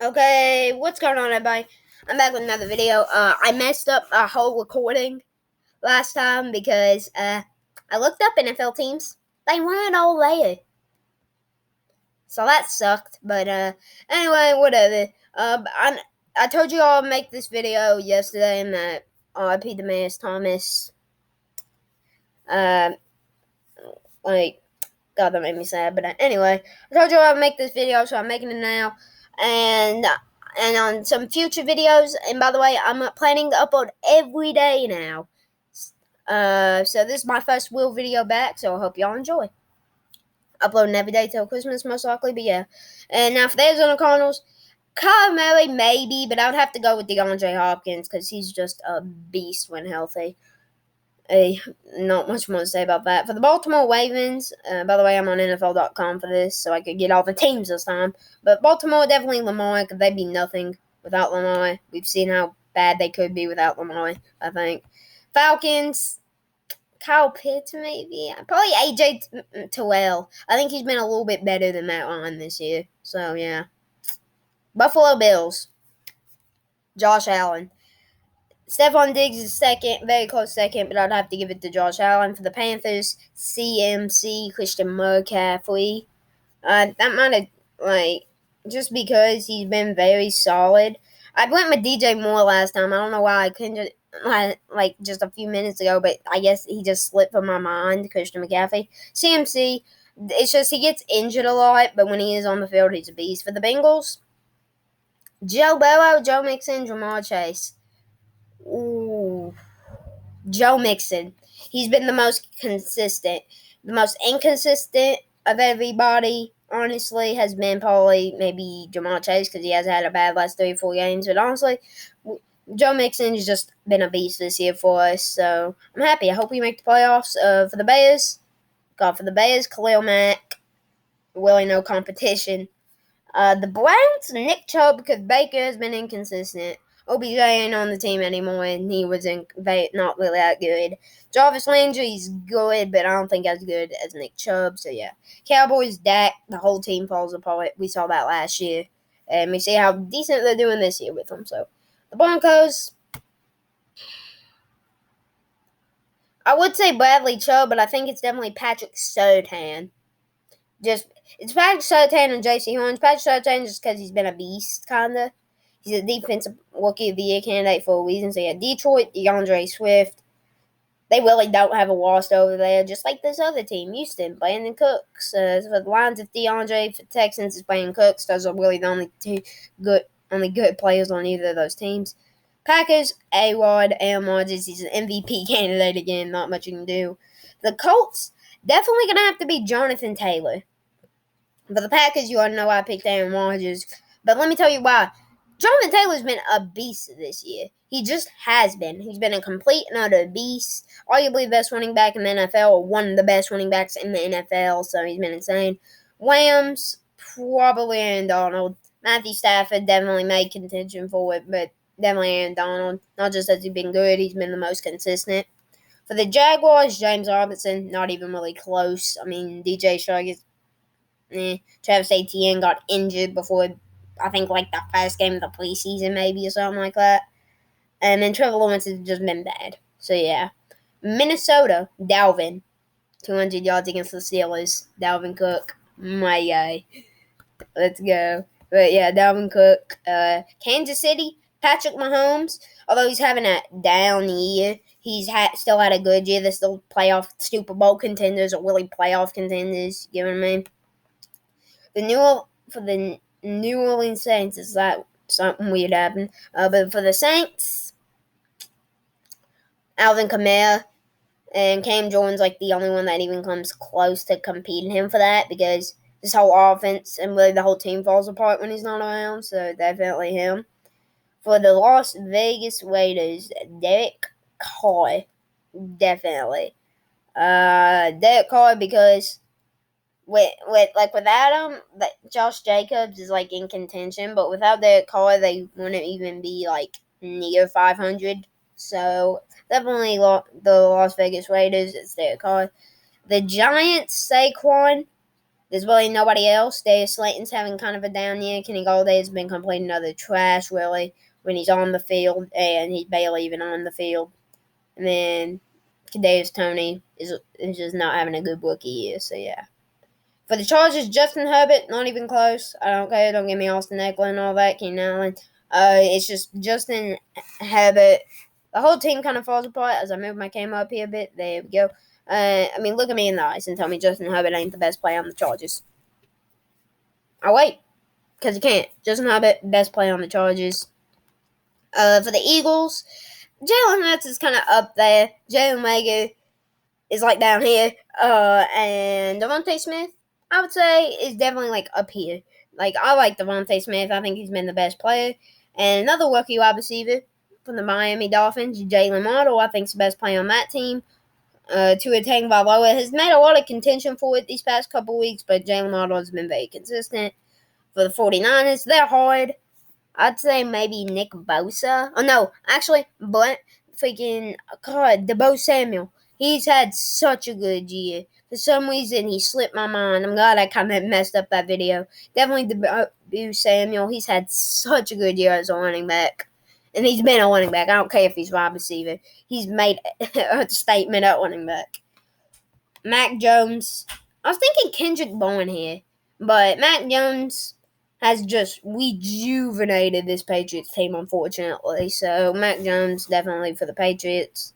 Okay, what's going on, everybody? I'm back with another video. I messed up a whole recording last time because I looked up NFL teams. They weren't all there, so that sucked. But anyway, whatever. I told you I'll make this video yesterday, and that R.I.P. Demaryius Thomas. Uh, like God, that made me sad. But anyway, I told you I'd make this video, so I'm making it now. And on some future videos. And by the way, I'm planning to upload every day now. So this is my first real video back, so I hope y'all enjoy. Uploading every day till Christmas, most likely, but yeah. And now for the Arizona Cardinals, Kyler Murray, maybe, but I would have to go with DeAndre Hopkins because he's just a beast when healthy. Not much more to say about that. For the Baltimore Ravens, by the way, I'm on NFL.com for this, so I could get all the teams this time. But Baltimore, definitely Lamar, because they'd be nothing without Lamar. We've seen how bad they could be without Lamar, I think. Falcons, Kyle Pitts, maybe. Probably A.J. Terrell. I think he's been a little bit better than Matt Ryan this year. So, yeah. Buffalo Bills, Josh Allen. Stephon Diggs is second, very close second, but I'd have to give it to Josh Allen. For the Panthers, CMC, Christian McCaffrey. That might have, just because he's been very solid. I went with DJ Moore last time. I don't know why I couldn't just a few minutes ago, but I guess he just slipped from my mind, Christian McCaffrey. CMC, it's just he gets injured a lot, but when he is on the field, he's a beast. For the Bengals, Joe Burrow, Joe Mixon, Ja'Marr Chase. Ooh. Joe Mixon. He's been the most consistent. The most inconsistent of everybody, honestly, has been probably maybe Ja'Marr Chase because he has had a bad last 3 or 4 games. But honestly, Joe Mixon has just been a beast this year for us. So I'm happy. I hope we make the playoffs. For the Bears, Khalil Mack, really no competition. The Browns, Nick Chubb, because Baker has been inconsistent. OBJ ain't on the team anymore, and he was not really that good. Jarvis Landry's good, but I don't think as good as Nick Chubb, so yeah. Cowboys, Dak, the whole team falls apart. We saw that last year, and we see how decent they're doing this year with them. So, the Broncos, I would say Bradley Chubb, but I think it's definitely Patrick Surtain. It's Patrick Surtain and J.C. Horn. Patrick Surtain just because he's been a beast, kind of. He's a defensive rookie of the year candidate for a reason. So, yeah, Detroit, DeAndre Swift. They really don't have a loss over there, just like this other team, Houston, Brandon Cooks. For the Lions of DeAndre, for Texans, is Brandon Cooks. Those are really the only good players on either of those teams. Packers, A-Rod, Aaron Rodgers. He's an MVP candidate again. Not much you can do. The Colts, definitely going to have to be Jonathan Taylor. For the Packers, you already know why I picked Aaron Rodgers. But let me tell you why. Jonathan Taylor's been a beast this year. He just has been. He's been a complete and utter beast. Arguably the best running back in the NFL, or one of the best running backs in the NFL, so he's been insane. Rams, probably Aaron Donald. Matthew Stafford definitely made contention for it, but definitely Aaron Donald. Not just has he been good, he's been the most consistent. For the Jaguars, James Robinson, not even really close. I mean, DJ Shark is Travis Etienne got injured before, I think, the first game of the preseason, maybe, or something like that. And then Trevor Lawrence has just been bad. So, yeah. Minnesota, Dalvin. 200 yards against the Steelers. Dalvin Cook, my guy. Let's go. But, yeah, Dalvin Cook. Kansas City, Patrick Mahomes. Although he's having a down year, he's still had a good year. They're still playoff Super Bowl contenders, or really playoff contenders. You know what I mean? For the New Orleans Saints, is that something weird happened? But for the Saints, Alvin Kamara and Cam Jordan's the only one that even comes close to competing him for that, because this whole offense and really the whole team falls apart when he's not around. So definitely him. For the Las Vegas Raiders, Derek Carr, definitely. Derek Carr, because without him, Josh Jacobs is in contention, but without Derek Carr, they wouldn't even be near 500. So definitely the Las Vegas Raiders. It's Derek Carr. The Giants, Saquon. There's really nobody else. Darius Slayton's having kind of a down year. Kenny Golladay has been completing another trash, really, when he's on the field, and he's barely even on the field. And then Kadarius Toney is just not having a good rookie year, so yeah. For the Chargers, Justin Herbert, not even close. I don't care. Don't give me Austin Eckler and all that. Keenan Allen. It's just Justin Herbert. The whole team kind of falls apart as I move my camera up here a bit. There we go. Look at me in the eyes and tell me Justin Herbert ain't the best player on the Chargers. I'll wait, because you can't. Justin Herbert, best player on the Chargers. For the Eagles, Jalen Hurts is kind of up there. Jalen Reagor is like down here. And Devontae Smith, I would say, is definitely like up here. Like, I like Devontae Smith. I think he's been the best player. And another rookie wide receiver from the Miami Dolphins, Jalen Waddle, I think is the best player on that team. Tua Tagovailoa has made a lot of contention for it these past couple weeks, but Jalen Waddle has been very consistent. For the 49ers, they're hard. I'd say maybe Nick Bosa. Oh, no, actually, Deebo Samuel. He's had such a good year. For some reason, he slipped my mind. I'm glad I kind of messed up that video. Definitely Deebo Samuel. He's had such a good year as a running back. And he's been a running back. I don't care if he's wide receiver. He's made a statement at running back. Mac Jones. I was thinking Kendrick Bourne here. But Mac Jones has just rejuvenated this Patriots team, unfortunately. So, Mac Jones, definitely for the Patriots.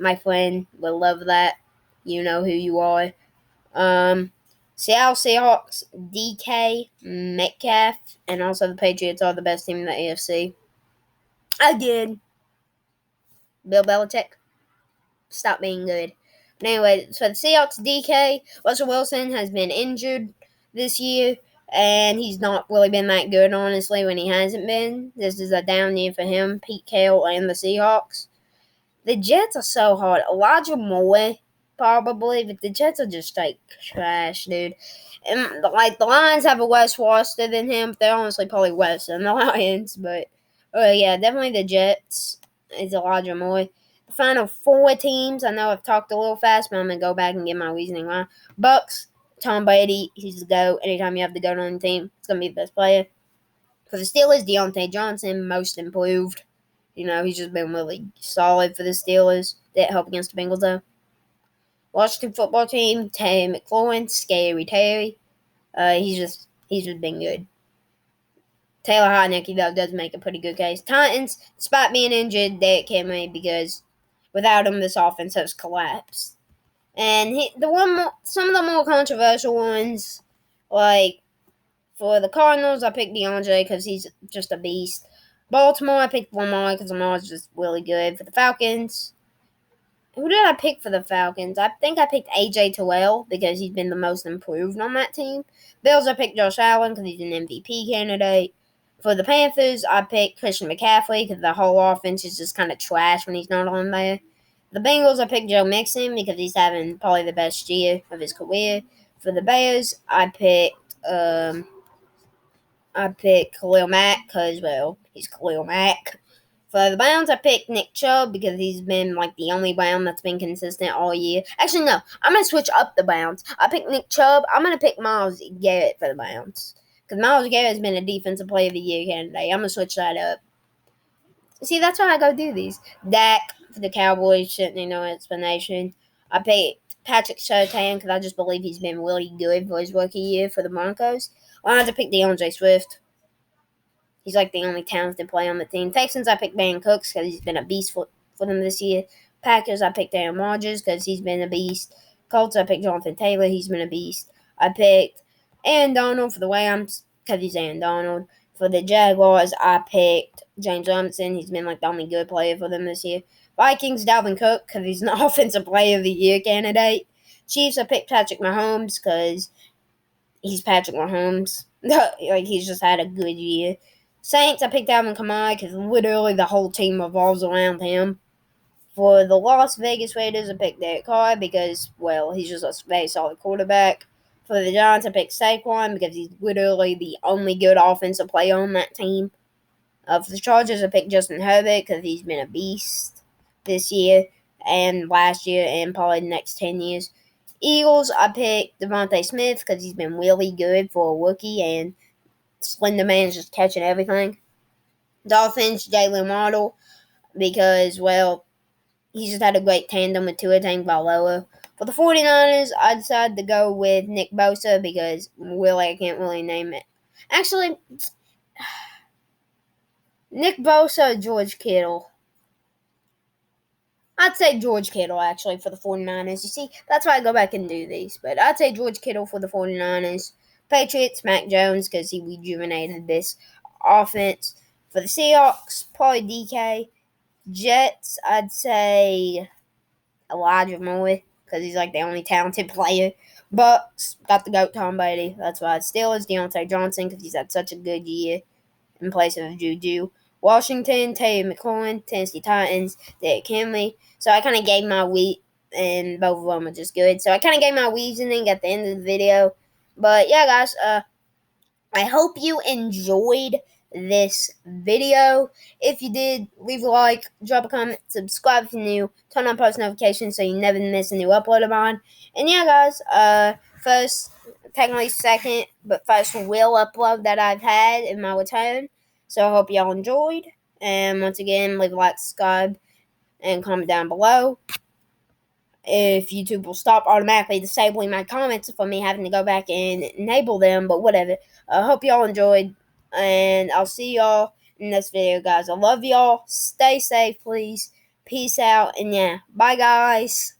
My friend will love that. You know who you are. Seattle Seahawks, DK, Metcalf, and also the Patriots are the best team in the AFC. Again, Bill Belichick, stop being good. But anyway, so the Seahawks, DK, Russell Wilson has been injured this year, and he's not really been that good, honestly, when he hasn't been. This is a down year for him, Pete Carroll, and the Seahawks. The Jets are so hard. Elijah Moore, probably, but the Jets are just, like, trash, dude. And, like, the Lions have a worse roster than him, but they're honestly probably worse than the Lions, but yeah, definitely the Jets is Elijah Moore. The final four teams, I know I've talked a little fast, but I'm going to go back and get my reasoning why. Bucks, Tom Brady, he's the GOAT. Anytime you have the GOAT on the team, it's going to be the best player. For the Steelers, Deontay Johnson, most improved. You know, he's just been really solid for the Steelers. That help against the Bengals, though. Washington football team, Terry McLaurin, Scary Terry. He's just been good. Taylor Heinicke, though, does make a pretty good case. Titans, despite being injured, Derrick Henry, because without him, this offense has collapsed. And some of the more controversial ones, like for the Cardinals, I picked DeAndre because he's just a beast. Baltimore, I picked Lamar because Lamar's just really good. For the Falcons, who did I pick for the Falcons? I think I picked A.J. Terrell because he's been the most improved on that team. Bills, I picked Josh Allen because he's an MVP candidate. For the Panthers, I picked Christian McCaffrey because the whole offense is just kind of trash when he's not on there. The Bengals, I picked Joe Mixon because he's having probably the best year of his career. For the Bears, I picked Khalil Mack because, well, he's Khalil Mack. For the Browns, I picked Nick Chubb because he's been, like, the only Brown that's been consistent all year. Actually, no. I'm going to switch up the Browns. I picked Nick Chubb. I'm going to pick Myles Garrett for the Browns. Because Myles Garrett has been a Defensive Player of the Year candidate. I'm going to switch that up. See, that's why I go do these. Dak for the Cowboys, shouldn't need no explanation. I picked Patrick Surtain because I just believe he's been really good for his rookie year for the Broncos. Lions, I picked DeAndre Swift. He's like the only talented player on the team. Texans, I picked Brandin Cooks because he's been a beast for them this year. Packers, I picked Aaron Rodgers because he's been a beast. Colts, I picked Jonathan Taylor. He's been a beast. I picked Aaron Donald for the Rams because he's Aaron Donald. For the Jaguars, I picked James Robinson. He's been like the only good player for them this year. Vikings, Dalvin Cook because he's an offensive player of the year candidate. Chiefs, I picked Patrick Mahomes because he's Patrick Mahomes. Like, he's just had a good year. Saints, I picked Alvin Kamara because literally the whole team revolves around him. For the Las Vegas Raiders, I picked Derek Carr because, well, he's just a very solid quarterback. For the Giants, I picked Saquon because he's literally the only good offensive player on that team. For the Chargers, I picked Justin Herbert because he's been a beast this year and last year and probably the next 10 years. Eagles, I picked Devontae Smith because he's been really good for a rookie, and Slender Man's just catching everything. Dolphins, Jalen Waddle, because, well, he just had a great tandem with Tua Tagovailoa. For the 49ers, I decided to go with Nick Bosa because, really, I can't really name it. Actually, Nick Bosa, George Kittle. I'd say George Kittle, actually, for the 49ers. You see, that's why I go back and do these. But I'd say George Kittle for the 49ers. Patriots, Mac Jones, because he rejuvenated this offense. For the Seahawks, probably DK. Jets, I'd say Elijah Moore, because he's like the only talented player. Bucks, got the GOAT Tom Brady. That's why. Steelers, Deontay Johnson, because he's had such a good year in place of Juju. Washington, Terry McLaurin. Tennessee Titans, Derrick Henry. So I kind of gave my wheat, and both of them are just good. So I kind of gave my reasoning at the end of the video. But yeah, guys, I hope you enjoyed this video. If you did, leave a like, drop a comment, subscribe if you're new, turn on post notifications so you never miss a new upload of mine. And yeah, guys, first, technically second, but first real upload that I've had in my return. So I hope y'all enjoyed. And once again, leave a like, subscribe, and comment down below. If YouTube will stop automatically disabling my comments for me having to go back and enable them, but whatever. I hope y'all enjoyed, and I'll see y'all in this video, guys. I love y'all. Stay safe, please. Peace out, and yeah, bye, guys.